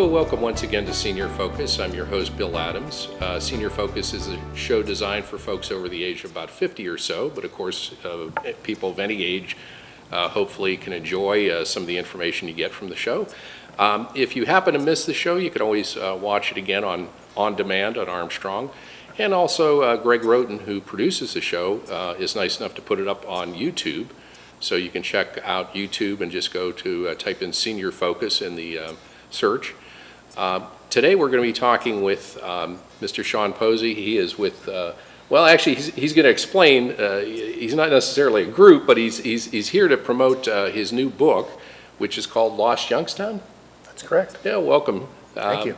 welcome once again to Senior Focus. I'm your host, Bill Adams. Senior Focus is a show designed for folks over the age of about 50 or so, but of course, people of any age hopefully can enjoy some of the information you get from the show. If you happen to miss the show, you can always watch it again on demand on Armstrong. And also, Greg Roten, who produces the show, is nice enough to put it up on YouTube. So you can check out YouTube and just go to type in Senior Focus in the search. Today we're going to be talking with Mr. Sean Posey. He is with, well, actually he's going to explain. He's not necessarily a group, but he's here to promote his new book, which is called LOST Youngstown. That's correct. Yeah, welcome. Thank you.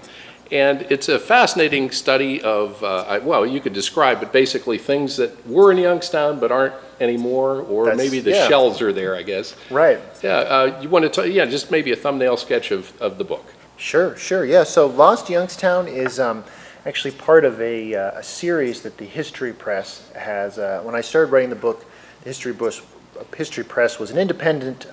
And it's a fascinating study of, well, you could describe it basically things that were in Youngstown but aren't anymore, or maybe the shells are there, I guess. Right. Yeah, you want to, just maybe a thumbnail sketch of the book. Sure, yeah. So Lost Youngstown is actually part of a series that the History Press has. When I started writing the book, the History Press was an independent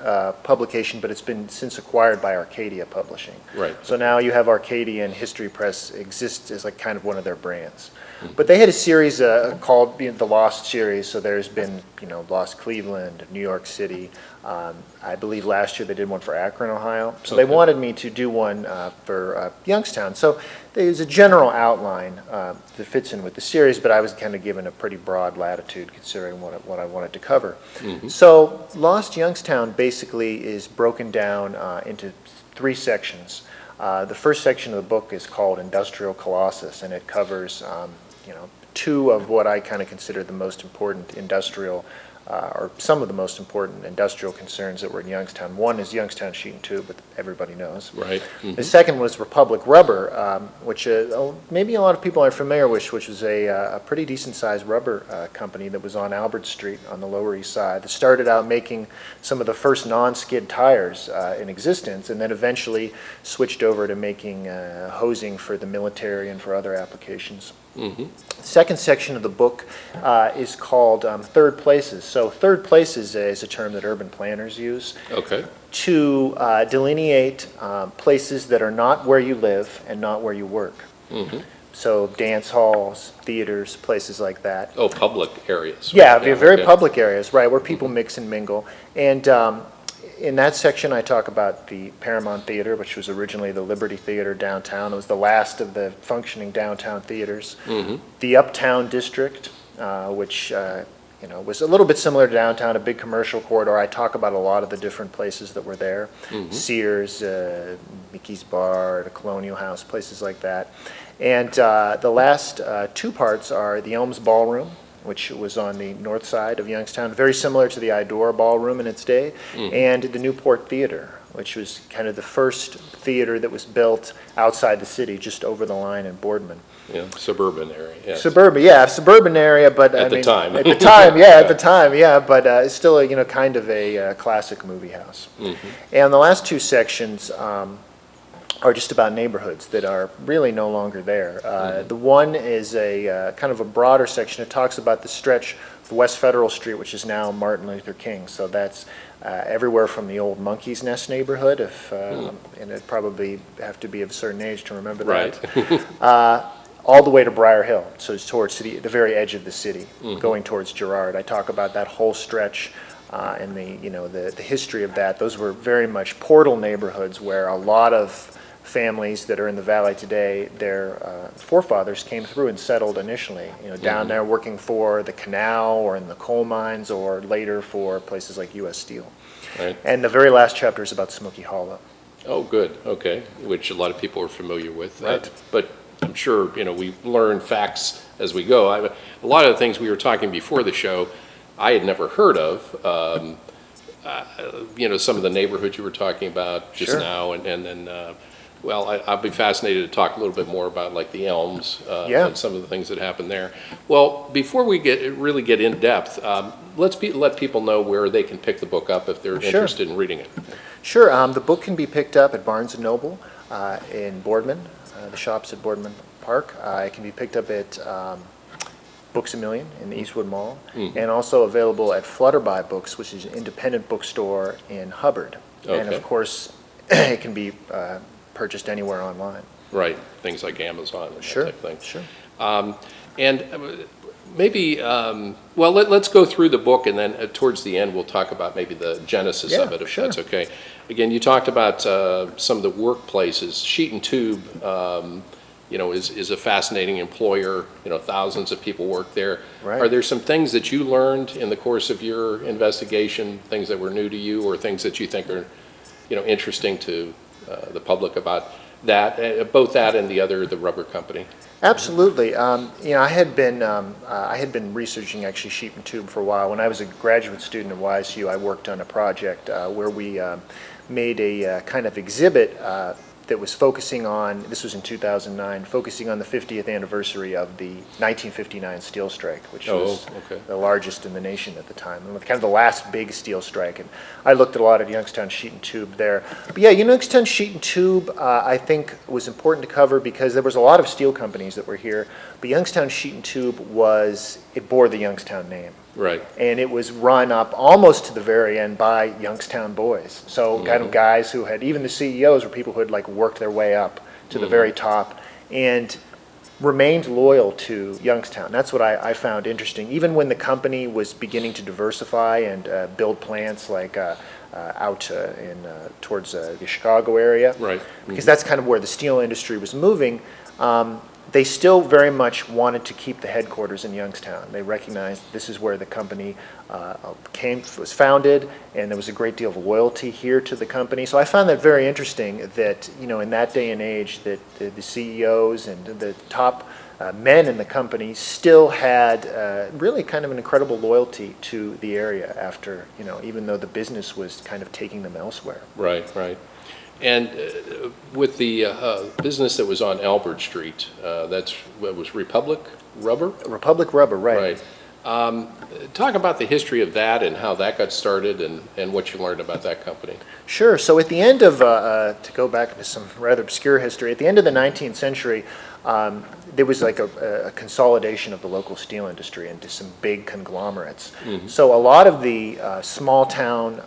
publication, but it's been since acquired by Arcadia Publishing. Right. So now you have Arcadia, and History Press exists as like kind of one of their brands. But they had a series called the Lost series. So there's been, Lost Cleveland, New York City. I believe last year they did one for Akron, Ohio. So they wanted me to do one for Youngstown. So there's a general outline that fits in with the series, but I was kind of given a pretty broad latitude considering what I wanted to cover. So Lost Youngstown basically is broken down into three sections. The first section of the book is called Industrial Colossus, and it covers two of what I kind of consider the most important industrial or some of the most important industrial concerns that were in Youngstown. One is Youngstown Sheet and Tube, but everybody knows. Right. The second was Republic Rubber, which maybe a lot of people aren't familiar with, which was a pretty decent-sized rubber company that was on Albert Street on the Lower East Side. That started out making some of the first non-skid tires in existence, and then eventually switched over to making hosing for the military and for other applications. The second section of the book is called Third Places. So third places is a term that urban planners use to delineate places that are not where you live and not where you work. So dance halls, theaters, places like that. Oh, public areas. Yeah, very public areas, right, where people mix and mingle. And in that section, I talk about the Paramount Theater, which was originally the Liberty Theater downtown. It was the last of the functioning downtown theaters. The Uptown District, which was a little bit similar to downtown, a big commercial corridor. I talk about a lot of the different places that were there. Sears, Mickey's Bar, the Colonial House, places like that. And the last two parts are the Elms Ballroom, which was on the north side of Youngstown, very similar to the Idora Ballroom in its day, and the Newport Theater, which was kind of the first theater that was built outside the city, just over the line in Boardman. Yeah, suburban area. Yes. Suburban area, but at the time, but it's still kind of a classic movie house. And the last two sections are just about neighborhoods that are really no longer there. The one is a kind of a broader section. It talks about the stretch of West Federal Street, which is now Martin Luther King. So that's everywhere from the old Monkey's Nest neighborhood, and it'd probably have to be of a certain age to remember that, all the way to Briar Hill. So it's towards the very edge of the city, going towards Girard. I talk about that whole stretch. And the history of that. Those were very much portal neighborhoods where a lot of families that are in the valley today, their forefathers came through and settled initially, down there working for the canal or in the coal mines, or later for places like U.S. Steel. Right. And the very last chapter is about Smoky Hollow. Oh, good. Okay, which a lot of people are familiar with. Right. But I'm sure we learn facts as we go. A lot of the things we were talking before the show, I had never heard of. Some of the neighborhoods you were talking about just now, and then. Well, I'll be fascinated to talk a little bit more about like the Elms and some of the things that happened there. Well, before we really get in depth, let's let people know where they can pick the book up if they're interested in reading it. Sure. The book can be picked up at Barnes & Noble in Boardman, the shops at Boardman Park. It can be picked up at Books A Million in the Eastwood Mall, and also available at Flutterby Books, which is an independent bookstore in Hubbard. And of course, it can be purchased anywhere online. Right, things like Amazon and that Sure, type of thing. sure. And maybe, well, let's go through the book, and then towards the end, we'll talk about maybe the genesis of it, if sure. that's okay. Again, you talked about some of the workplaces. Sheet and Tube, is a fascinating employer. Thousands of people work there. Right. Are there some things that you learned in the course of your investigation, things that were new to you, or things that you think are, interesting to the public about that, both that and the rubber company? Absolutely. I had been researching actually sheet and tube for a while. When I was a graduate student at YSU, I worked on a project where we made a kind of exhibit that was focusing on, this was in 2009, focusing on the 50th anniversary of the 1959 steel strike, which was the largest in the nation at the time, and kind of the last big steel strike. And I looked at a lot of Youngstown sheet and tube there. But yeah, Youngstown sheet and tube, I think was important to cover because there was a lot of steel companies that were here, but Youngstown sheet and tube it bore the Youngstown name. Right. And it was run up almost to the very end by Youngstown boys. So kind of guys who had, even the CEOs were people who had like worked their way up to the very top and remained loyal to Youngstown. That's what I found interesting. Even when the company was beginning to diversify and build plants like out towards the Chicago area. Right. Because that's kind of where the steel industry was moving. They still very much wanted to keep the headquarters in Youngstown. They recognized this is where the company was founded, and there was a great deal of loyalty here to the company. So I found that very interesting that, in that day and age, that the CEOs and the top men in the company still had really kind of an incredible loyalty to the area after, even though the business was kind of taking them elsewhere. Right, right. And with the business that was on Albert Street, that was Republic Rubber? Republic Rubber, right. Right. Talk about the history of that and how that got started and what you learned about that company. Sure. So at the end of, to go back into some rather obscure history, at the end of the 19th century, there was like a consolidation of the local steel industry into some big conglomerates. So a lot of the small town,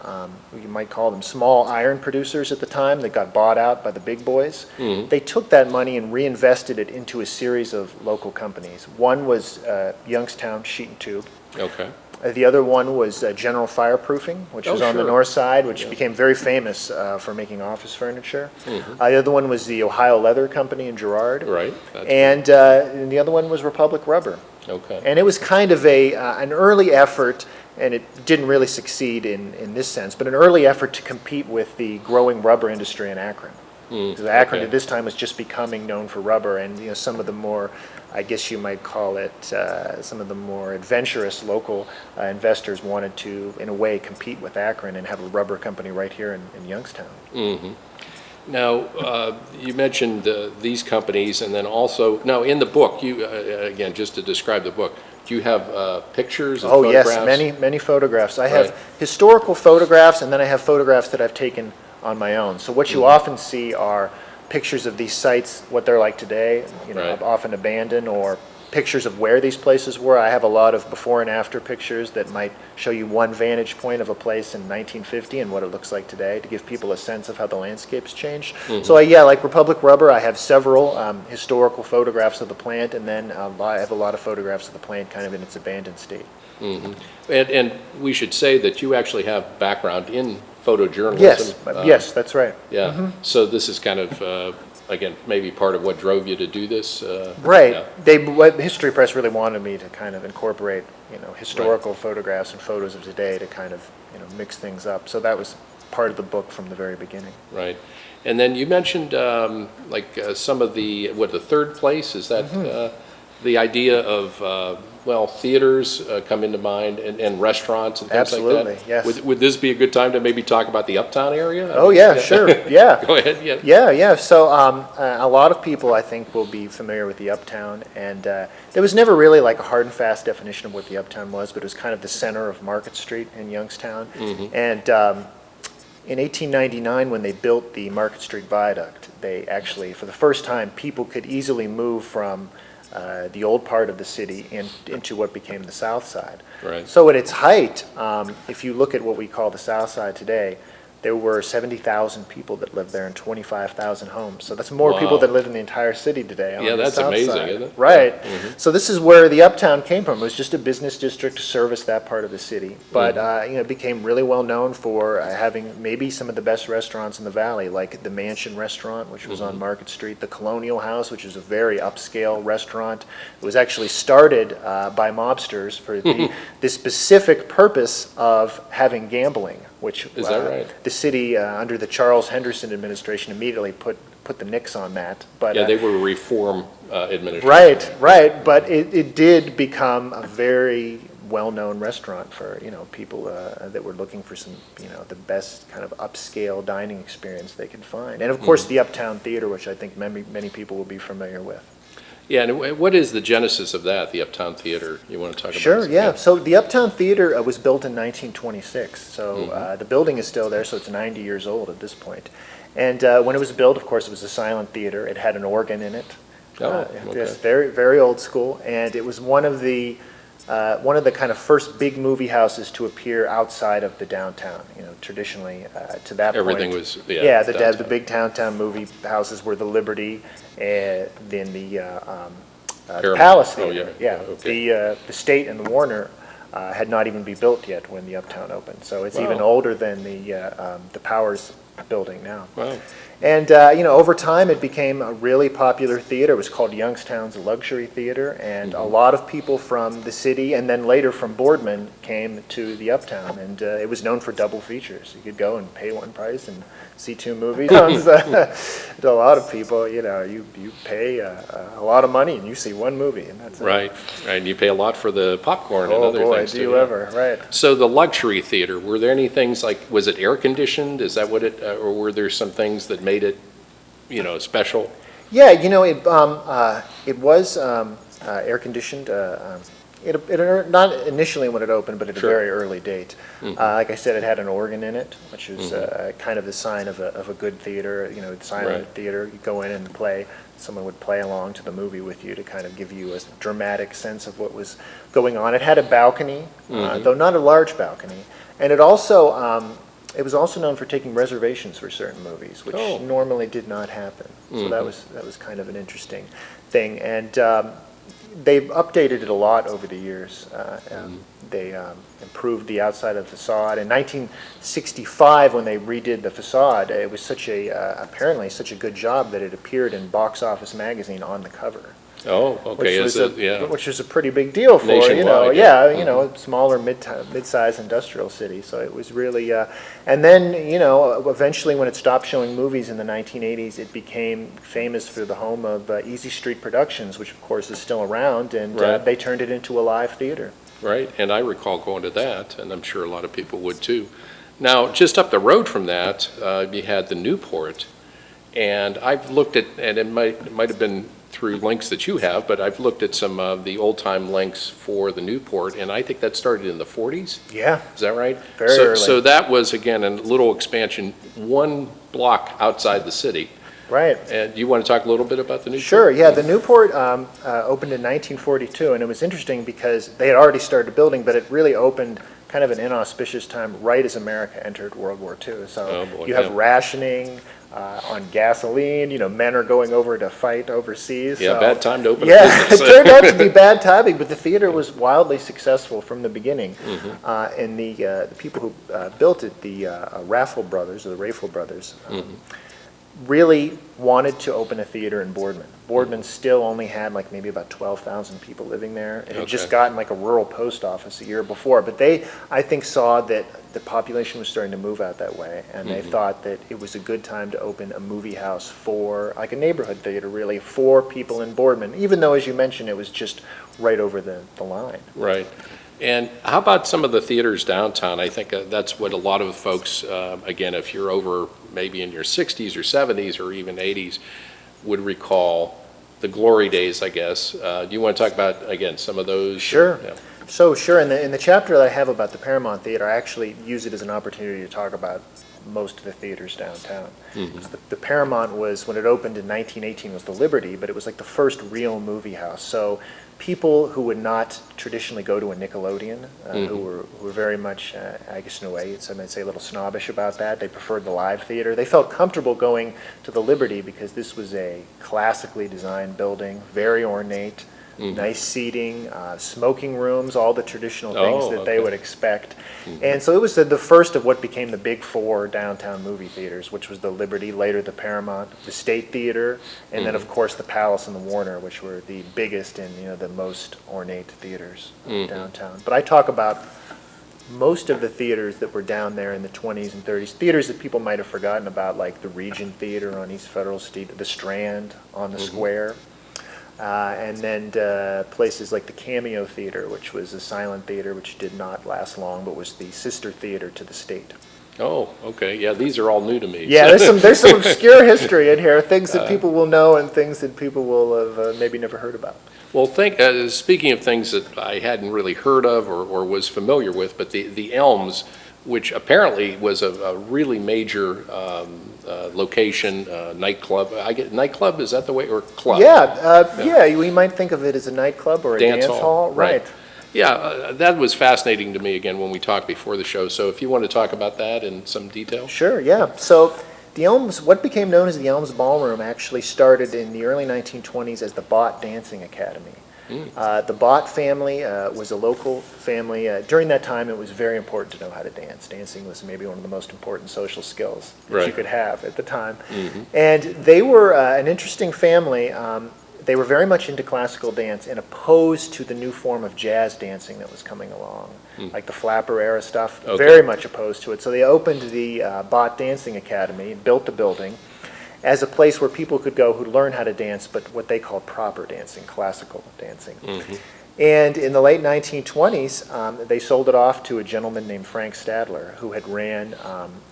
you might call them small iron producers at the time that got bought out by the big boys, they took that money and reinvested it into a series of local companies. One was Youngstown Sheet and Tube. Okay. The other one was General Fireproofing, which was on the north side, which became very famous for making office furniture. The other one was the Ohio Leather Company in Girard. Right. And the other one was Republic Rubber. Okay. And it was kind of an early effort, and it didn't really succeed in this sense, but an early effort to compete with the growing rubber industry in Akron. Because Akron at this time was just becoming known for rubber, and some of the more, I guess you might call it, some of the more adventurous local investors wanted to, in a way, compete with Akron and have a rubber company right here in Youngstown. Now, you mentioned these companies, and then also, now in the book, you again, just to describe the book, do you have pictures and photographs? Yes, many photographs. I have historical photographs, and then I have photographs that I've taken on my own. So what you often see are pictures of these sites, what they're like today, often abandoned, or pictures of where these places were. I have a lot of before and after pictures that might show you one vantage point of a place in 1950 and what it looks like today to give people a sense of how the landscape's changed. So like Republic Rubber, I have several historical photographs of the plant, and then I have a lot of photographs of the plant kind of in its abandoned state. And we should say that you actually have background in photojournalism. Yes, that's right. Yeah. So this is kind of, again, maybe part of what drove you to do this. Right. Yeah. History Press really wanted me to kind of incorporate, historical photographs and photos of today to kind of, mix things up. So that was part of the book from the very beginning. Right. And then you mentioned some of the third place, is that the idea of, theaters come into mind and restaurants and things like that? Absolutely, yes. Would this be a good time to maybe talk about the Uptown area? Oh, yeah, sure, yeah. Go ahead, yeah. Yeah. So a lot of people, I think, will be familiar with the Uptown, and there was never really like a hard and fast definition of what the Uptown was, but it was kind of the center of Market Street in Youngstown. And in 1899, when they built the Market Street Viaduct, they actually, for the first time, people could easily move from the old part of the city into what became the south side. Right. So at its height, if you look at what we call the south side today, there were 70,000 people that lived there and 25,000 homes. So that's more Wow. people than live in the entire city today on Yeah, the that's south amazing, side. isn't it? Right. Yeah. Mm-hmm. So this is where the Uptown came from. It was just a business district to service that part of the city. But it became really well known for having maybe some of the best restaurants in the valley, like the Mansion Restaurant, which was on Market Street, the Colonial House, which is a very upscale restaurant. It was actually started by mobsters for the specific purpose of having gambling, which Is that right? the city under the Charles Henderson administration immediately put the nix on that. But Yeah, they were reform administration. right. But it did become a very well-known restaurant for people that were looking for some the best kind of upscale dining experience they could find, and of course the Uptown Theater, which I think many people will be familiar with. Yeah, and what is the genesis of that, the Uptown Theater? You want to talk about Sure, this? yeah. So the Uptown Theater was built in 1926. So the building is still there, so it's 90 years old at this point. And when it was built, of course, it was a silent theater. It had an organ in it. Oh, okay. It's very, very old school. And it was one of the kind of first big movie houses to appear outside of the downtown. Traditionally, to that Everything point. was, The downtown. big downtown movie houses were the Liberty and then the Paramount. Palace Oh, Theater. yeah. Okay. The State and the Warner had not even been built yet when the Uptown opened. So it's even Wow. older than the Powers building now. Wow. And over time, it became a really popular theater. It was called Youngstown's Luxury Theater, and a lot of people from the city, and then later from Boardman, came to the Uptown. And it was known for double features. You could go and pay one price and see two movies. To a lot of people, you pay a lot of money and you see one movie, and that's it. Right, and you pay a lot for the popcorn and Oh other boy, things do too. you yeah. ever? Right. So the luxury theater, were there any things like, was it air conditioned? Is that what it, or were there some things that made it, special? Yeah, it was air conditioned. Not initially when it opened, but at a Sure. very early date. Like I said, it had an organ in it, which is kind of the sign of a good theater. Silent Right. theater. You go in and play. Someone would play along to the movie with you to kind of give you a dramatic sense of what was going on. It had a balcony, though not a large balcony, and it also. It was also known for taking reservations for certain movies, which Oh. normally did not happen. So that was kind of an interesting thing, and they've updated it a lot over the years. They improved the outside of the facade. In 1965, when they redid the facade, it was apparently such a good job that it appeared in Box Office magazine on the cover. Oh, okay, Which was a pretty big deal for Nationwide, yeah. a smaller mid-sized industrial city. So it was really, and then eventually when it stopped showing movies in the 1980s, it became famous for the home of Easy Street Productions, which of course is still around, and Right. they turned it into a live theater. Right, and I recall going to that, and I'm sure a lot of people would too. Now, just up the road from that, you had the Newport, and I've looked at, and it might have been through links that you have, but I've looked at some of the old-time links for the Newport, and I think that started in the 40s. Yeah, Is that right? Very early. So that was, again, a little expansion, one block outside the city. right. And you want to talk a little bit about the Newport? Sure, yeah, the Newport opened in 1942, and it was interesting because they had already started building, but it really opened kind of an inauspicious time right as America entered World War II. So Oh, boy, you have yeah. rationing on gasoline, men are going over to fight overseas. Yeah, so- bad time to open a Yeah, it business. turned out to be bad timing, but the theater was wildly successful from the beginning. And the people who built it, the Raffle brothers, or the Raffle brothers, really wanted to open a theater in Boardman. Boardman still only had like maybe about 12,000 people living there. It had just Okay. gotten like a rural post office a year before, but they, I think, saw that the population was starting to move out that way, and they thought that it was a good time to open a movie house for, like a neighborhood theater really, for people in Boardman, even though, as you mentioned, it was just right over the line. Right. And how about some of the theaters downtown? I think that's what a lot of folks, again, if you're over maybe in your 60s or 70s or even 80s, would recall the glory days, I guess. Do you want to talk about, again, some of those? Sure. Yeah. So sure, in the chapter that I have about the Paramount Theater, I actually use it as an opportunity to talk about most of the theaters downtown. The Paramount was, when it opened in 1918, was the Liberty, but it was like the first real movie house. So people who would not traditionally go to a Nickelodeon, who were very much, I guess in a way, some might say a little snobbish about that. They preferred the live theater. They felt comfortable going to the Liberty because this was a classically designed building, very ornate, nice seating, smoking rooms, all the traditional things that they would expect. And so it was the first of what became the big four downtown movie theaters, which was the Liberty, later the Paramount, the State Theater, and then of course the Palace and the Warner, which were the biggest and the most ornate theaters downtown. But I talk about most of the theaters that were down there in the 20s and 30s, theaters that people might have forgotten about, like the Regent Theater on East Federal Street, the Strand on the Square. And then places like the Cameo Theater, which was a silent theater which did not last long, but was the sister theater to the State. Oh, okay. Yeah, these are all new to me. Yeah, there's some obscure history in here, things that people will know and things that people will have maybe never heard about. Well, speaking of things that I hadn't really heard of or was familiar with, but the Elms, which apparently was a really major location, nightclub. Nightclub, is that the way, or club? Yeah, we might think of it as a nightclub or a dance hall. Right. Yeah, that was fascinating to me, again, when we talked before the show. So if you want to talk about that in some detail? Sure, yeah. So the Elms, what became known as the Elms Ballroom, actually started in the early 1920s as the Bott Dancing Academy. The Bott family was a local family. During that time, it was very important to know how to dance. Dancing was maybe one of the most important social skills that you could have at the time. And they were an interesting family. They were very much into classical dance and opposed to the new form of jazz dancing that was coming along, like the flapper era stuff, very much opposed to it. So they opened the Bott Dancing Academy, built the building, as a place where people could go who learn how to dance, but what they called proper dancing, classical dancing. And in the late 1920s, they sold it off to a gentleman named Frank Stadler, who had ran,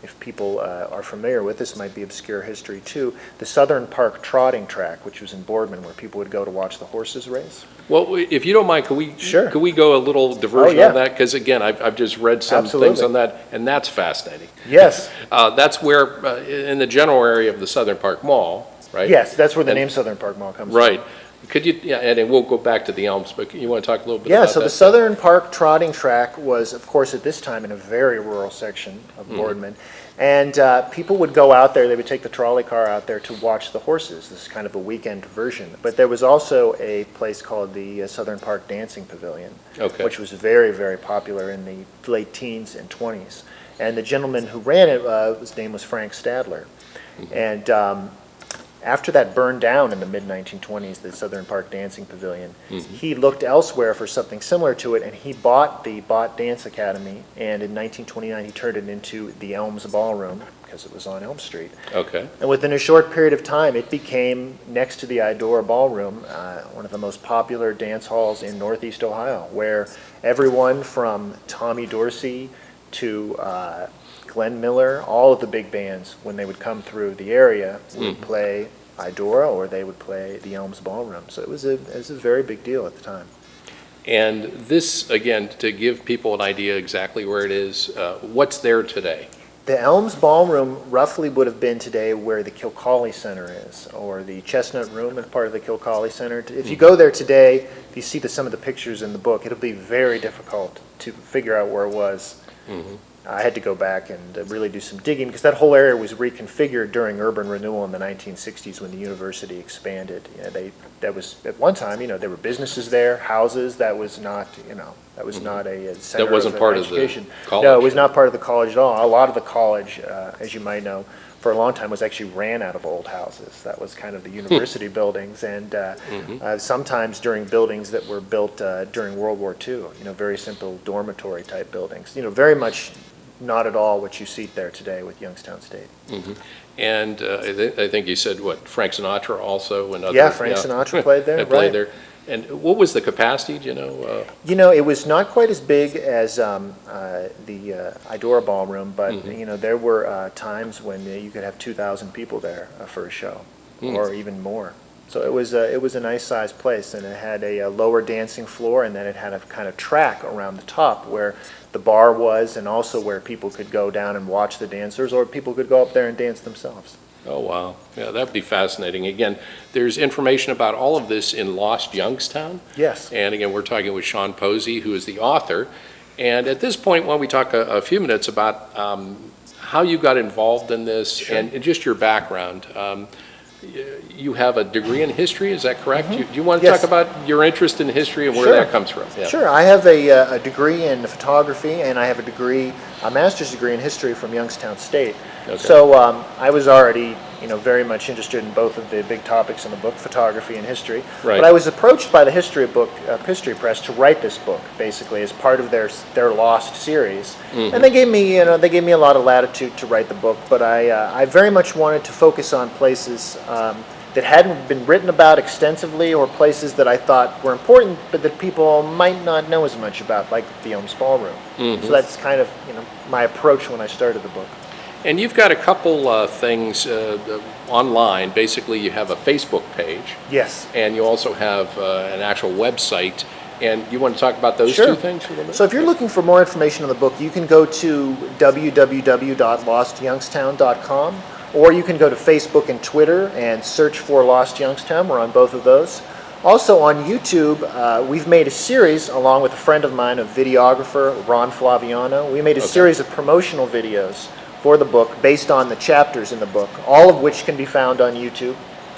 if people are familiar with this, might be obscure history too, the Southern Park trotting track, which was in Boardman, where people would go to watch the horses race. Well, if you don't mind, could we go a little diversion on that? Because again, I've just read some things on that, and that's fascinating. Yes. That's where, in the general area of the Southern Park Mall, right? Yes, that's where the name Southern Park Mall comes from. Right. Could you, and then we'll go back to the Elms, but you want to talk a little bit about that? Yeah, so the Southern Park trotting track was, of course, at this time in a very rural section of Boardman. And people would go out there, they would take the trolley car out there to watch the horses. This is kind of a weekend version. But there was also a place called the Southern Park Dancing Pavilion, which was very, very popular in the late teens and 20s. And the gentleman who ran it, his name was Frank Stadler. And after that burned down in the mid-1920s, the Southern Park Dancing Pavilion, he looked elsewhere for something similar to it, and he bought the Bott Dance Academy, and in 1929 he turned it into the Elms Ballroom, because it was on Elm Street. And within a short period of time, it became, next to the Idora Ballroom, one of the most popular dance halls in Northeast Ohio, where everyone from Tommy Dorsey to Glenn Miller, all of the big bands, when they would come through the area, would play Idora or they would play the Elms Ballroom. So it was a very big deal at the time. And this, again, to give people an idea exactly where it is, what's there today? The Elms Ballroom roughly would have been today where the Kilcawley Center is, or the Chestnut Room and part of the Kilcawley Center. If you go there today, if you see some of the pictures in the book, it'll be very difficult to figure out where it was. I had to go back and really do some digging because that whole area was reconfigured during urban renewal in the 1960s when the university expanded. That was at one time, there were businesses there, houses. That was not, that was not a center that wasn't of part education. Of the college? No, it was not part of the college at all. A lot of the college, as you might know, for a long time was actually ran out of old houses. That was kind of the university buildings, and sometimes during buildings that were built during World War II, very simple dormitory type buildings, very much not at all what you see there today with Youngstown State. And I think you said, Frank Sinatra also? And other, yeah, Frank Sinatra played there, played there. And what was the capacity, do you know? It was not quite as big as the Idora Ballroom, but, there were times when you could have 2,000 people there for a show, or even more. So it was a nice sized place, and it had a lower dancing floor, and then it had a kind of track around the top where the bar was, and also where people could go down and watch the dancers, or people could go up there and dance themselves. Oh, wow. Yeah, that'd be fascinating. Again, there's information about all of this in Lost Youngstown. Yes. And again, we're talking with Sean Posey, who is the author. And at this point, why don't we talk a few minutes about how you got involved in this. Sure. And just your background. You have a degree in history, is that correct? Do you want to Yes. talk about your interest in history and where Sure. that comes from? Yeah. Sure. I have a degree in photography, and I have a master's degree in history from Youngstown State. Okay. So I was already, very much interested in both of the big topics in the book, photography and history. Right. But I was approached by the history press to write this book, basically as part of their Lost series. Mm-hmm. And they gave me, a lot of latitude to write the book. But I very much wanted to focus on places that hadn't been written about extensively, or places that I thought were important but that people might not know as much about, like the Ohms Ballroom. Mm-hmm. So that's kind of my approach when I started the book. And you've got a couple things online. Basically, you have a Facebook page. Yes. And you also have an actual website. And you want to talk about those Sure. two things a little bit? So if you're looking for more information on the book, you can go to www.lostyoungstown.com, or you can go to Facebook and Twitter and search for Lost Youngstown. We're on both of those. Also on YouTube, we've made a series, along with a friend of mine, a videographer, Ron Flaviano. We made a series of promotional videos for the book based on the chapters in the book, all of which can be found on YouTube.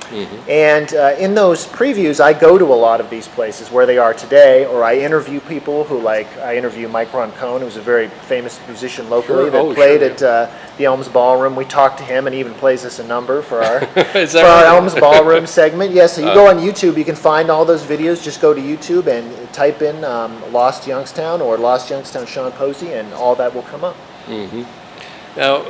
Mm-hmm. And in those previews, I go to a lot of these places where they are today, or I interview people I interview Mike Roncone, who's a very famous musician locally that played at the Ohms Ballroom. We talked to him, and he even plays us a number for our, Ohms Ballroom segment. Yes, so you go on YouTube, you can find all those videos. Just go to YouTube and type in Lost Youngstown or Lost Youngstown Sean Posey, and all that will come up. Mm-hmm. Now,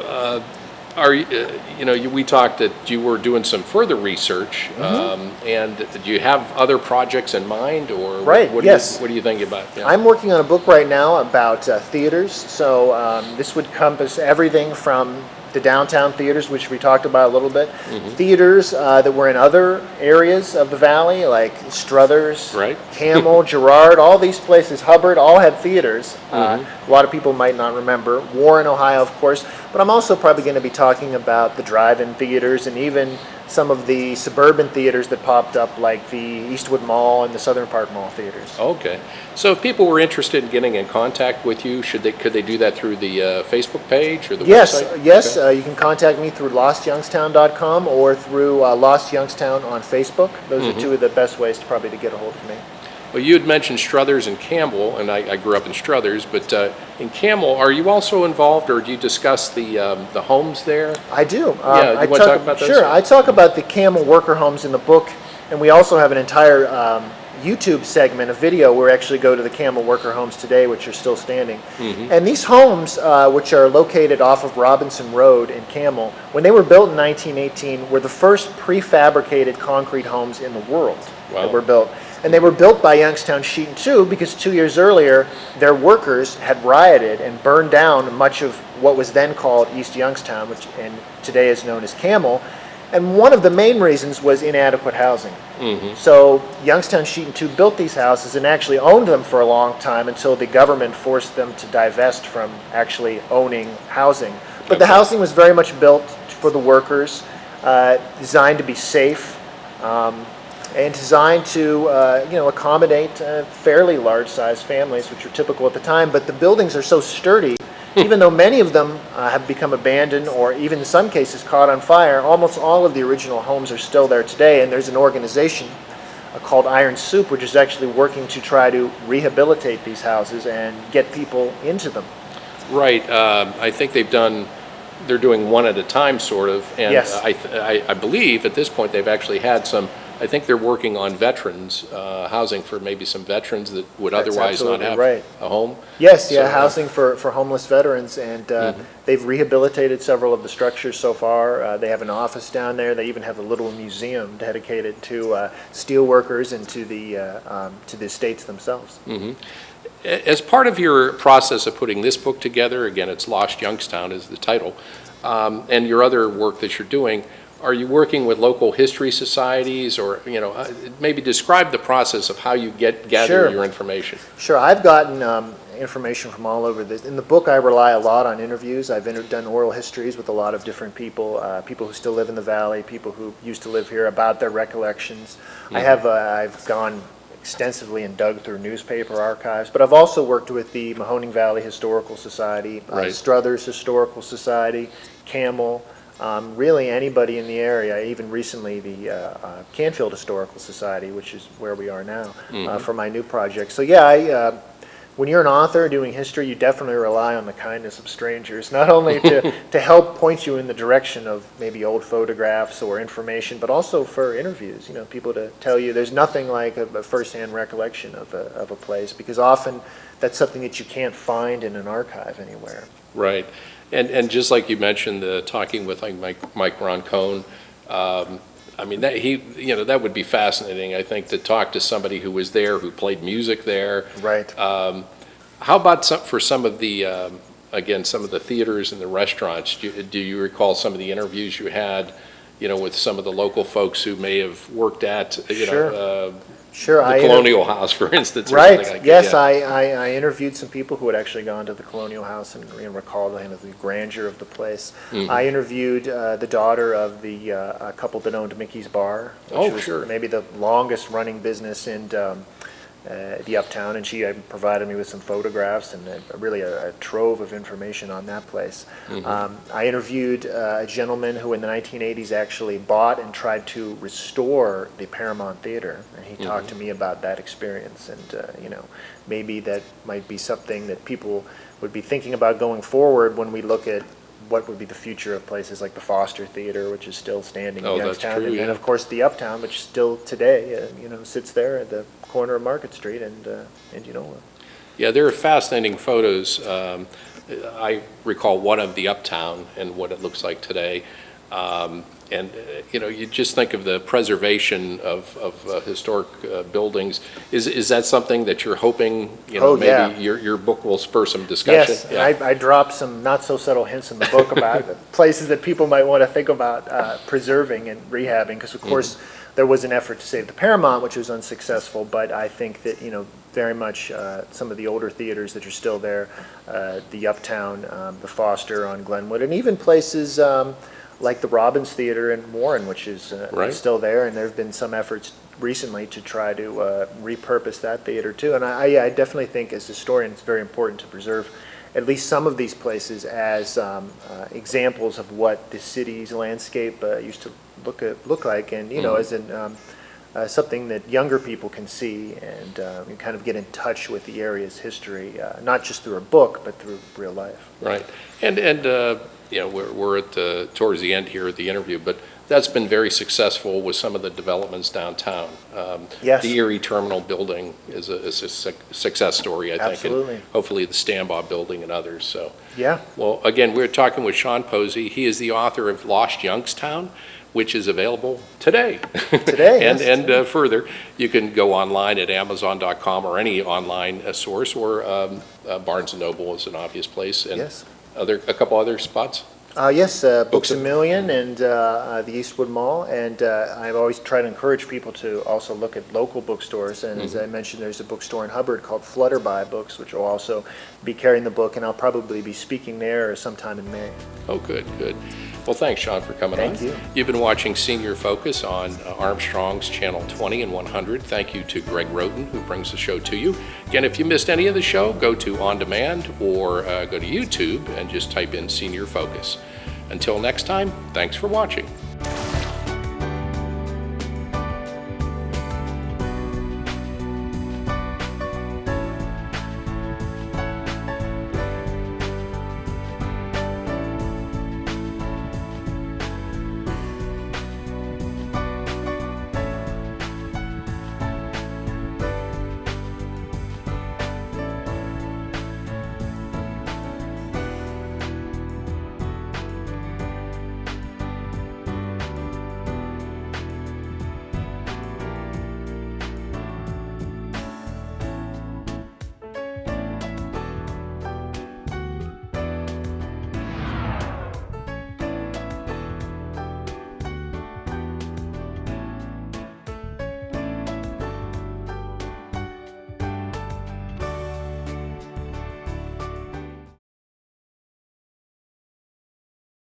we talked that you were doing some further research, and do you have other projects in mind, or Right, what yes. are you thinking about? Yeah. I'm working on a book right now about theaters, so this would encompass everything from the downtown theaters, which we talked about a little bit, theaters that were in other areas of the valley, like Struthers, Right. Camel, Girard, all these places, Hubbard, all had theaters. A lot of people might not remember. Warren, Ohio, of course, but I'm also probably going to be talking about the drive-in theaters and even some of the suburban theaters that popped up, like the Eastwood Mall and the Southern Park Mall theaters. Okay. So if people were interested in getting in contact with you, could they do that through the Facebook page or the website? Yes. Okay. You can contact me through lostyoungstown.com or through Lost Youngstown on Facebook. Those are two of the best ways to get a hold of me. Well, you had mentioned Struthers and Campbell, and I grew up in Struthers, but in Campbell, are you also involved, or do you discuss the homes there? I do. You want to talk about those? Sure. I talk about the Camel worker homes in the book, and we also have an entire YouTube segment, a video where we actually go to the Camel worker homes today, which are still standing. And these homes, which are located off of Robinson Road in Camel, when they were built in 1918, were the first prefabricated concrete homes in the world that were built. And they were built by Youngstown Sheet and Tube because 2 years earlier, their workers had rioted and burned down much of what was then called East Youngstown, which and today is known as Camel. And one of the main reasons was inadequate housing. So Youngstown Sheet and Tube built these houses and actually owned them for a long time until the government forced them to divest from actually owning housing. But the housing was very much built for the workers, designed to be safe, and designed to accommodate fairly large-sized families, which were typical at the time. But the buildings are so sturdy, even though many of them have become abandoned or even in some cases caught on fire, almost all of the original homes are still there today. And there's an organization called Iron Soup, which is actually working to try to rehabilitate these houses and get people into them. Right. I think they're doing one at a time, sort of. And Yes. I believe at this point they've actually had I think they're working on veterans, housing for maybe some veterans that would That's otherwise not absolutely have right. a home. Yes, So, housing for homeless veterans, and they've rehabilitated several of the structures so far. They have an office down there. They even have a little museum dedicated to steel workers and to the estates themselves. As part of your process of putting this book together, again, it's Lost Youngstown is the title, and your other work that you're doing, are you working with local history societies, or maybe describe the process of how you gather Sure. your information? Sure, I've gotten information from all over this. In the book, I rely a lot on interviews. I've done oral histories with a lot of different people, people who still live in the valley, people who used to live here, about their recollections. I've gone extensively and dug through newspaper archives, but I've also worked with the Mahoning Valley Historical Society, Right. Struthers Historical Society, Camel, really anybody in the area, even recently the Canfield Historical Society, which is where we are now, for my new project. So yeah, when you're an author doing history, you definitely rely on the kindness of strangers, not only to help point you in the direction of maybe old photographs or information, but also for interviews, people to tell you. There's nothing like a first-hand recollection of a place, because often that's something that you can't find in an archive anywhere. Right. And just like you mentioned, talking with like Mike Roncone, I mean, that would be fascinating, I think, to talk to somebody who was there, who played music there. Right. How about for some of the, again, some of the theaters and the restaurants? Do you recall some of the interviews you had, with some of the local folks who may have worked at, Sure. the Colonial House, for instance, or Right. something like Yes, that? Yeah. I interviewed some people who had actually gone to the Colonial House and recalled the grandeur of the place. I interviewed the daughter of the couple that owned Mickey's Bar, which was sure. maybe the longest running business in the Uptown, and she provided me with some photographs and really a trove of information on that place. I interviewed a gentleman who in the 1980s actually bought and tried to restore the Paramount Theater, and he talked to me about that experience, and maybe that might be something that people would be thinking about going forward when we look at what would be the future of places like the Foster Theater, which is still standing in That's Youngstown, true, and yeah. of course the Uptown, which still today, sits there at the corner of Market Street and Yeah, there are fascinating photos. I recall one of the Uptown and what it looks like today. You just think of the preservation of historic buildings. Is that something that you're hoping, maybe yeah. your book will spur some discussion? Yes, and I dropped some not so subtle hints in the book about places that people might want to think about preserving and rehabbing, because of course there was an effort to save the Paramount, which was unsuccessful, but I think that very much some of the older theaters that are still there, the Uptown, the Foster on Glenwood, and even places like the Robbins Theater in Warren, which is Right. still there, and there have been some efforts recently to try to repurpose that theater too. And I definitely think as a historian it's very important to preserve at least some of these places as examples of what the city's landscape used to look like, and as in something that younger people can see and kind of get in touch with the area's history, not just through a book but through real life. Right. And we're at towards the end here of the interview, but that's been very successful with some of the developments downtown. Yes. The Erie Terminal Building is a success story, I think. Absolutely. And hopefully the Stambaugh Building and others. So, Yeah. well, again, we're talking with Sean Posey. He is the author of LOST Youngstown, which is available today. Today, and yes. and further, you can go online at Amazon.com or any online source, or Barnes & Noble is an obvious place. And Yes. a couple other spots? Yes, Books Books A Million and the Eastwood Mall, and I always try to encourage people to also look at local bookstores, and as I mentioned, there's a bookstore in Hubbard called Flutterby Books, which will also be carrying the book, and I'll probably be speaking there sometime in May. Oh, good. Well, thanks, Sean, for coming on. Thank you. You've been watching Senior Focus on Armstrong's Channel 20 and 100. Thank you to Greg Roten, who brings the show to you. Again, if you missed any of the show, go to On Demand or go to YouTube and just type in Senior Focus. Until next time, thanks for watching.